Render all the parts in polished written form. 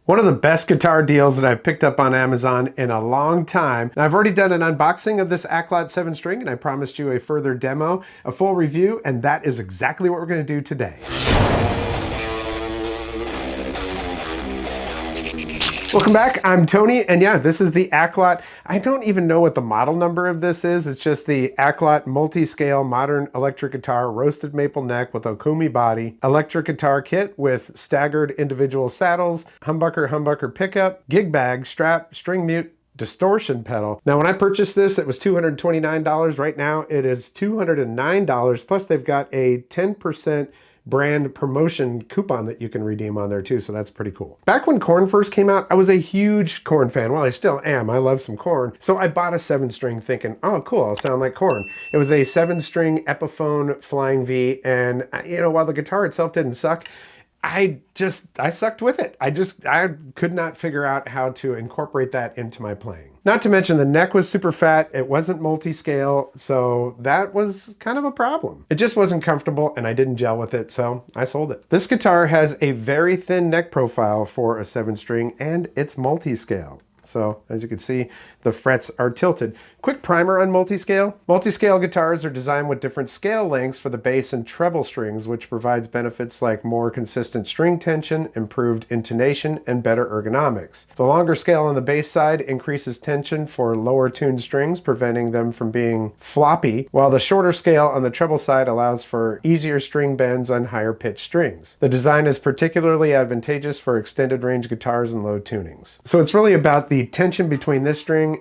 One of the best guitar deals that I've picked up on Amazon in a long time. Now, I've already done an unboxing of this Aklot 7-string, and I promised you a further demo, a full review, and that is exactly what we're going to do today. Welcome back, I'm Tony, and yeah, this is the Aklot. I don't even know what the model number of this is. It's just the Aklot Multiscale Modern Electric Guitar Roasted Maple Neck with Okumi Body Electric Guitar Kit with staggered individual saddles, humbucker pickup, gig bag, strap, string mute, distortion pedal. Now, when I purchased this, it was $229. Right now, it is $209, plus they've got a 10% brand promotion coupon that you can redeem on there too, so that's pretty cool. Back when Korn first came out, I was a huge Korn fan. Well, I still am. I love some Korn. So I bought a 7-string thinking, oh cool, I'll sound like Korn. It was a 7-string Epiphone Flying V, and while the guitar itself didn't suck, I sucked with it. I could not figure out how to incorporate that into my playing. Not to mention the neck was super fat, it wasn't multi-scale, so that was kind of a problem. It just wasn't comfortable and I didn't gel with it, so I sold it. This guitar has a very thin neck profile for a 7-string and it's multi-scale. So as you can see, the frets are tilted. Quick primer on multiscale. Multiscale guitars are designed with different scale lengths for the bass and treble strings, which provides benefits like more consistent string tension, improved intonation, and better ergonomics. The longer scale on the bass side increases tension for lower tuned strings, preventing them from being floppy, while the shorter scale on the treble side allows for easier string bends on higher pitched strings. The design is particularly advantageous for extended range guitars and low tunings. So it's really about the tension between this string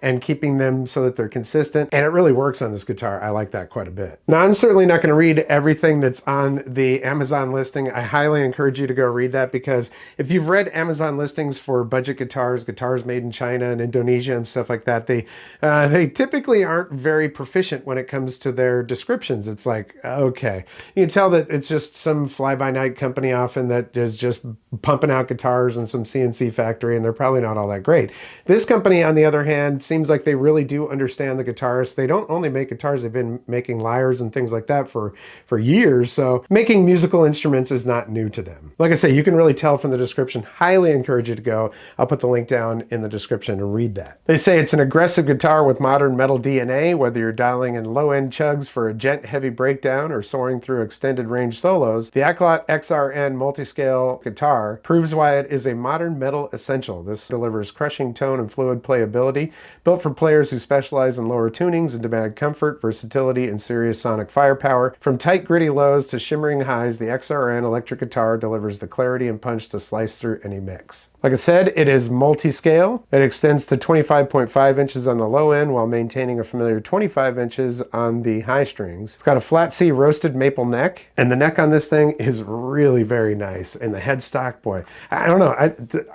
and keeping them so that they're consistent, and it really works on this guitar. I like that quite a bit. Now, I'm certainly not going to read everything that's on the Amazon listing. I highly encourage you to go read that, because if you've read Amazon listings for budget guitars made in China and Indonesia and stuff like that, they typically aren't very proficient when it comes to their descriptions. It's like, okay, you can tell that it's just some fly-by-night company often that is just pumping out guitars in some CNC factory, and they're probably not all that great. This company, on the other hand, seems like they really do understand the guitarists. They don't only make guitars, they've been making lyres and things like that for years, so making musical instruments is not new to them. Like I say, you can really tell from the description. Highly encourage you to go. I'll put the link down in the description and read that. They say it's an aggressive guitar with modern metal DNA, whether you're dialing in low-end chugs for a gent heavy breakdown or soaring through extended range solos. The Aklot XRN Multiscale guitar proves why it is a modern metal essential. This delivers crushing tone and fluid playability, built for players who specialize in lower tunings and demand comfort, versatility, and serious sonic firepower. From tight, gritty lows to shimmering highs, the XRN electric guitar delivers the clarity and punch to slice through any mix. Like I said, it is multi-scale. It extends to 25.5 inches on the low end while maintaining a familiar 25 inches on the high strings. It's got a flat C roasted maple neck, and the neck on this thing is really very nice. And the headstock, boy, I don't know,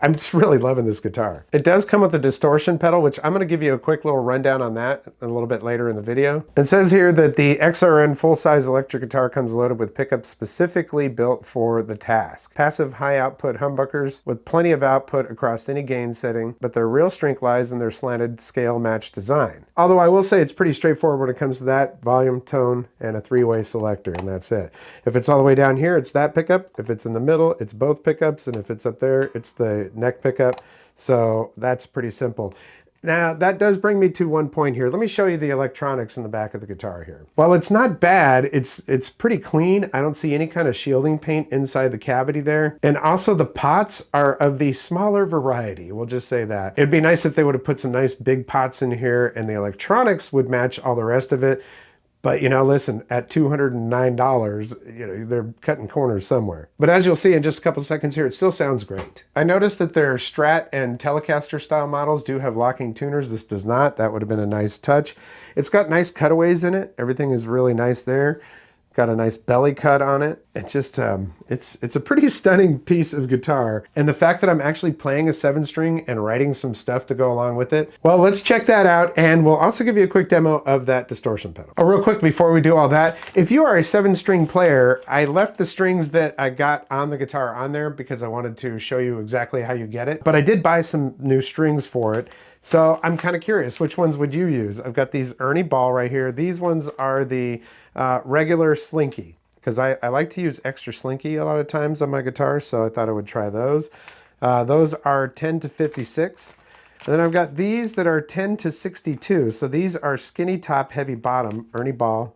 I'm just really loving this guitar. It does come with a distortion pedal, which I'm going to give you a quick little rundown on that a little bit later in the video. It says here that the XRN full-size electric guitar comes loaded with pickups specifically built for the task. Passive high-output humbuckers with plenty of output across any gain setting, but their real strength lies in their slanted scale-matched design. Although I will say it's pretty straightforward when it comes to that: volume, tone, and a 3-way selector, and that's it. If it's all the way down here, it's that pickup. If it's in the middle, it's both pickups, and if it's up there, it's the neck pickup. So that's pretty simple. Now, that does bring me to one point here. Let me show you the electronics in the back of the guitar here. While it's not bad, it's pretty clean. I don't see any kind of shielding paint inside the cavity there. And also the pots are of the smaller variety. We'll just say that. It'd be nice if they would have put some nice big pots in here and the electronics would match all the rest of it. But listen, at $209, they're cutting corners somewhere. But as you'll see in just a couple seconds here, it still sounds great. I noticed that their Strat and Telecaster style models do have locking tuners. This does not. That would have been a nice touch. It's got nice cutaways in it. Everything is really nice there. Got a nice belly cut on it. It's just, it's a pretty stunning piece of guitar. And the fact that I'm actually playing a 7-string and writing some stuff to go along with it, well, let's check that out. And we'll also give you a quick demo of that distortion pedal. Oh, real quick before we do all that, if you are a 7-string player, I left the strings that I got on the guitar on there because I wanted to show you exactly how you get it. But I did buy some new strings for it. So I'm kind of curious, which ones would you use? I've got these Ernie Ball right here. These ones are the regular Slinky, because I like to use extra Slinky a lot of times on my guitar, so I thought I would try those. Those are 10 to 56. And then I've got these that are 10 to 62. So these are skinny top, heavy bottom, Ernie Ball.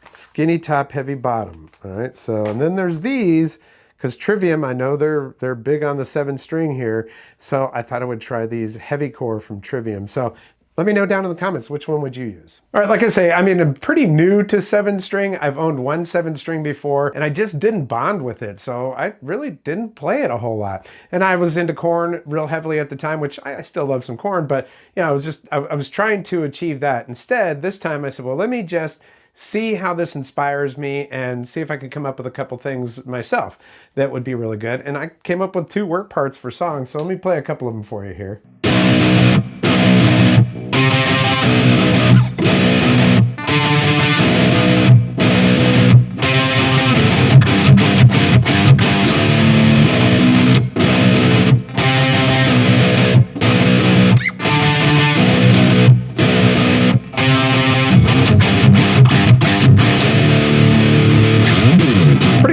Skinny top, heavy bottom. All right, so, and then there's these, because Trivium, I know they're big on the 7-string here, so I thought I would try these heavy core from Trivium. So let me know down in the comments, which one would you use? All right, like I say, I mean, I'm pretty new to 7-string. I've owned one 7-string before, and I just didn't bond with it, so I really didn't play it a whole lot. And I was into Korn real heavily at the time, which I still love some Korn, but you know, I was trying to achieve that. Instead, this time I said, well, let me just see how this inspires me and see if I can come up with a couple things myself that would be really good. And I came up with 2 work parts for songs, so let me play a couple of them for you here.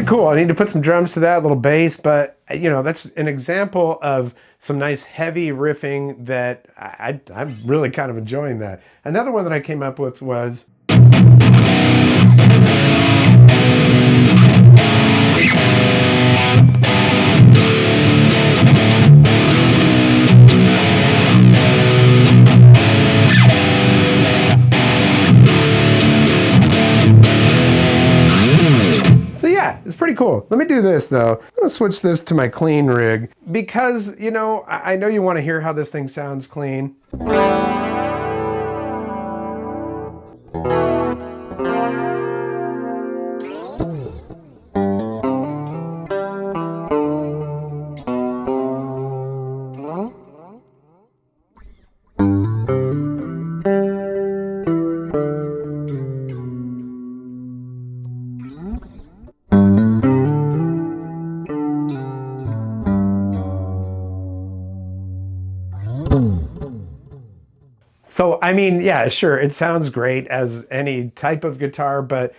Cool. I need to put some drums to that, a little bass, but you know, that's an example of some nice heavy riffing that I'm really kind of enjoying that. Another one that I came up with was it's pretty cool. Let me do this though. I'll switch this to my clean rig because, you know, I know you want to hear how this thing sounds clean. So, I mean, yeah, sure, it sounds great as any type of guitar, but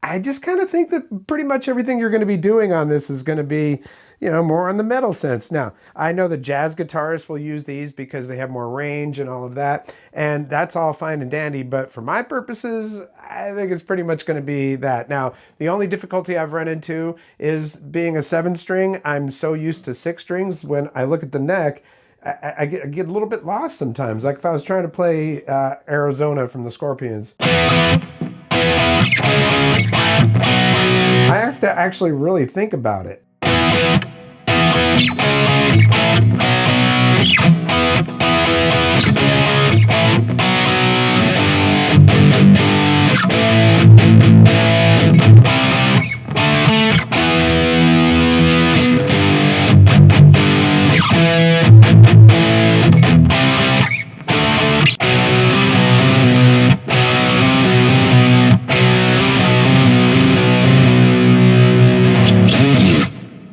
I just kind of think that pretty much everything you're going to be doing on this is going to be, you know, more on the metal sense. Now, I know that jazz guitarists will use these because they have more range and all of that, and that's all fine and dandy, but for my purposes, I think it's pretty much going to be that. Now, the only difficulty I've run into is being a 7-string. I'm so used to 6 strings, when I look at the neck, I get a little bit lost sometimes, like if I was trying to play Arizona from the Scorpions. I have to actually really think about it.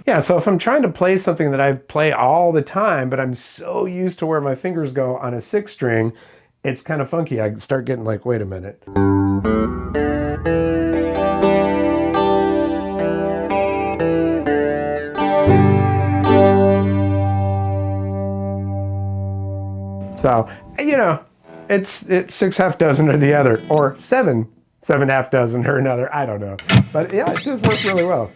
Yeah, so if I'm trying to play something that I play all the time, but I'm so used to where my fingers go on a 6-string, it's kind of funky. I start getting like, wait a minute. So, you know, it's 6 half dozen or the other, or 7 half dozen or another. I don't know. But yeah, it does work really well.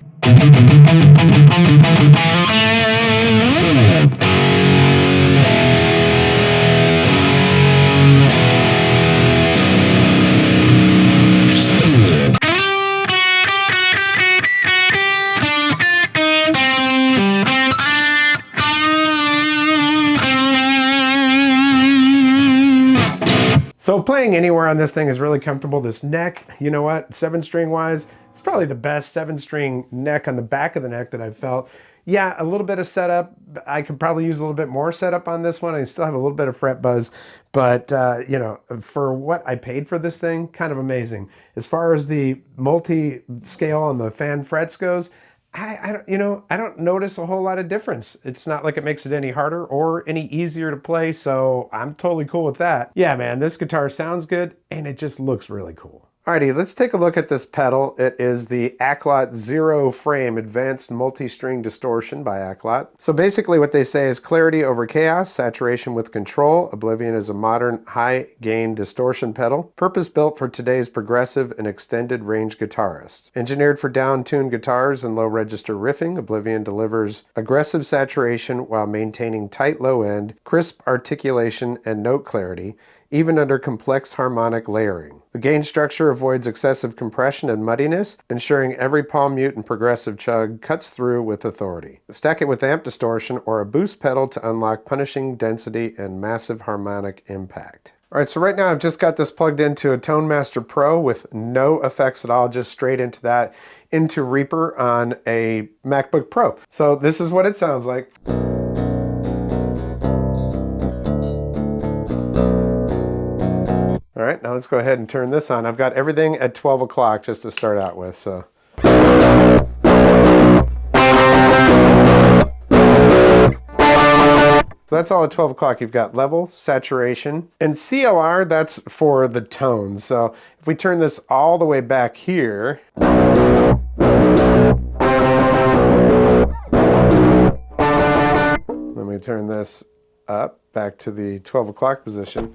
So playing anywhere on this thing is really comfortable. This neck, you know what, 7-string wise, it's probably the best 7-string neck on the back of the neck that I've felt. Yeah, a little bit of setup. I could probably use a little bit more setup on this one. I still have a little bit of fret buzz, but you know, for what I paid for this thing, kind of amazing. As far as the multi-scale on the fan frets goes, I don't notice a whole lot of difference. It's not like it makes it any harder or any easier to play, so I'm totally cool with that. Yeah, man, this guitar sounds good and it just looks really cool. Alrighty, let's take a look at this pedal. It is the Aklot Zero Frame Advanced Multi-String Distortion by Aklot. So basically what they say is clarity over chaos, saturation with control. Oblivion is a modern high-gain distortion pedal, purpose-built for today's progressive and extended range guitarists. Engineered for down-tuned guitars and low-register riffing, Oblivion delivers aggressive saturation while maintaining tight low end, crisp articulation, and note clarity, even under complex harmonic layering. The gain structure avoids excessive compression and muddiness, ensuring every palm mute and progressive chug cuts through with authority. Stack it with amp distortion or a boost pedal to unlock punishing density and massive harmonic impact. All right, so right now I've just got this plugged into a Tone Master Pro with no effects at all, just straight into that, into Reaper on a MacBook Pro. So this is what it sounds like. All right, now let's go ahead and turn this on. I've got everything at 12 o'clock just to start out with, so. So that's all at 12 o'clock. You've got level, saturation, and CLR, that's for the tones. So if we turn this all the way back here, let me turn this up back to the 12 o'clock position.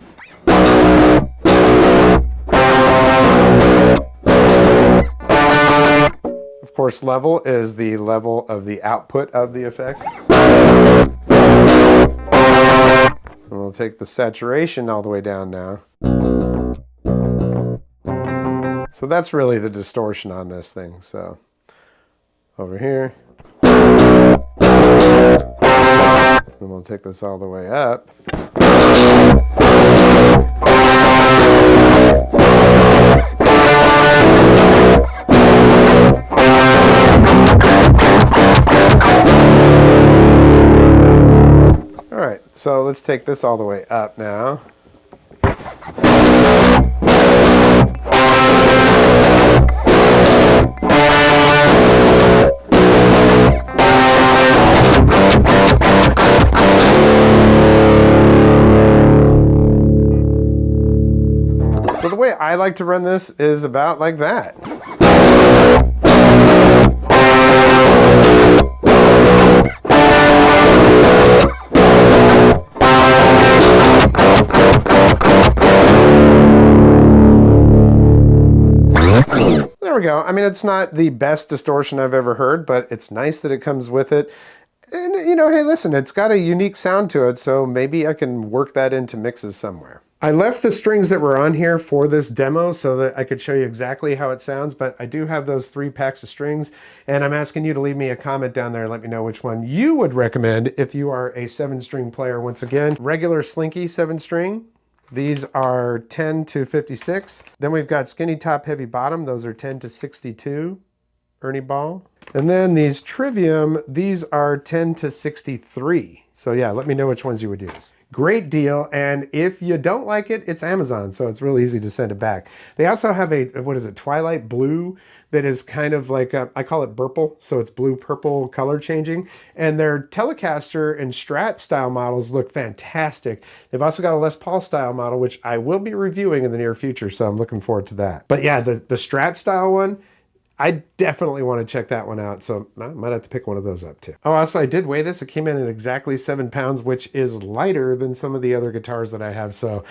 Of course, level is the level of the output of the effect. And we'll take the saturation all the way down now. So that's really the distortion on this thing. So over here. Then we'll take this all the way up. So let's take this all the way up now. So the way I like to run this is about like that. There we go. I mean, it's not the best distortion I've ever heard, but it's nice that it comes with it. And, you know, hey, listen, it's got a unique sound to it, so maybe I can work that into mixes somewhere. I left the strings that were on here for this demo so that I could show you exactly how it sounds, but I do have those 3 packs of strings, and I'm asking you to leave me a comment down there and let me know which one you would recommend if you are a 7-string player. Once again, regular Slinky 7-string. These are 10 to 56. Then we've got skinny top, heavy bottom. Those are 10 to 62, Ernie Ball. And then these Trivium, these are 10 to 63. So yeah, let me know which ones you would use. Great deal, and if you don't like it, it's Amazon, so it's real easy to send it back. They also have a, what is it, Twilight Blue, that is kind of like, I call it Burple, so it's blue-purple color changing, and their Telecaster and Strat style models look fantastic. They've also got a Les Paul style model, which I will be reviewing in the near future, so I'm looking forward to that. But yeah, the Strat style one, I definitely want to check that one out, so I might have to pick one of those up too. Oh, also I did weigh this. It came in at exactly 7 pounds, which is lighter than some of the other guitars that I have. So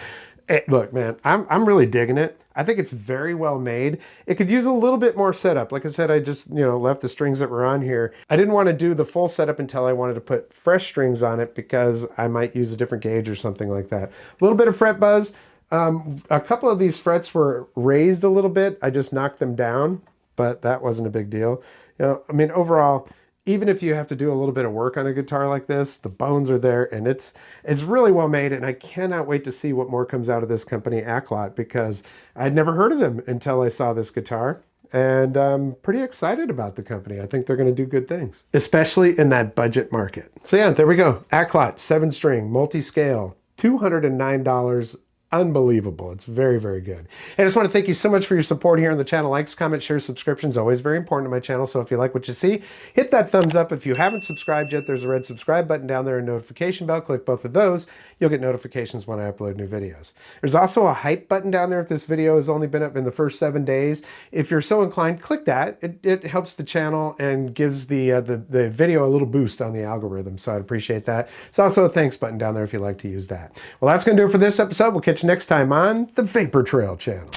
look, man, I'm really digging it. I think it's very well made. It could use a little bit more setup. Like I said, I just, left the strings that were on here. I didn't want to do the full setup until I wanted to put fresh strings on it because I might use a different gauge or something like that. A little bit of fret buzz. A couple of these frets were raised a little bit. I just knocked them down, but that wasn't a big deal. I mean, overall, even if you have to do a little bit of work on a guitar like this, the bones are there, and it's really well made, and I cannot wait to see what more comes out of this company, Aklot, because I'd never heard of them until I saw this guitar, and I'm pretty excited about the company. I think they're going to do good things, especially in that budget market. So yeah, there we go. Aklot 7-string multi-scale, $209 unbelievable. It's very, very good. And I just want to thank you so much for your support here on the channel. Likes, comments, shares, subscriptions, always very important to my channel. So if you like what you see, hit that thumbs up. If you haven't subscribed yet, there's a red subscribe button down there and notification bell. Click both of those. You'll get notifications when I upload new videos. There's also a hype button down there if this video has only been up in the first 7 days. If you're so inclined, click that. It helps the channel and gives the video a little boost on the algorithm. So I'd appreciate that. It's also a thanks button down there if you'd like to use that. Well, that's going to do it for this episode. We'll catch you next time on the Vapor Trail channel.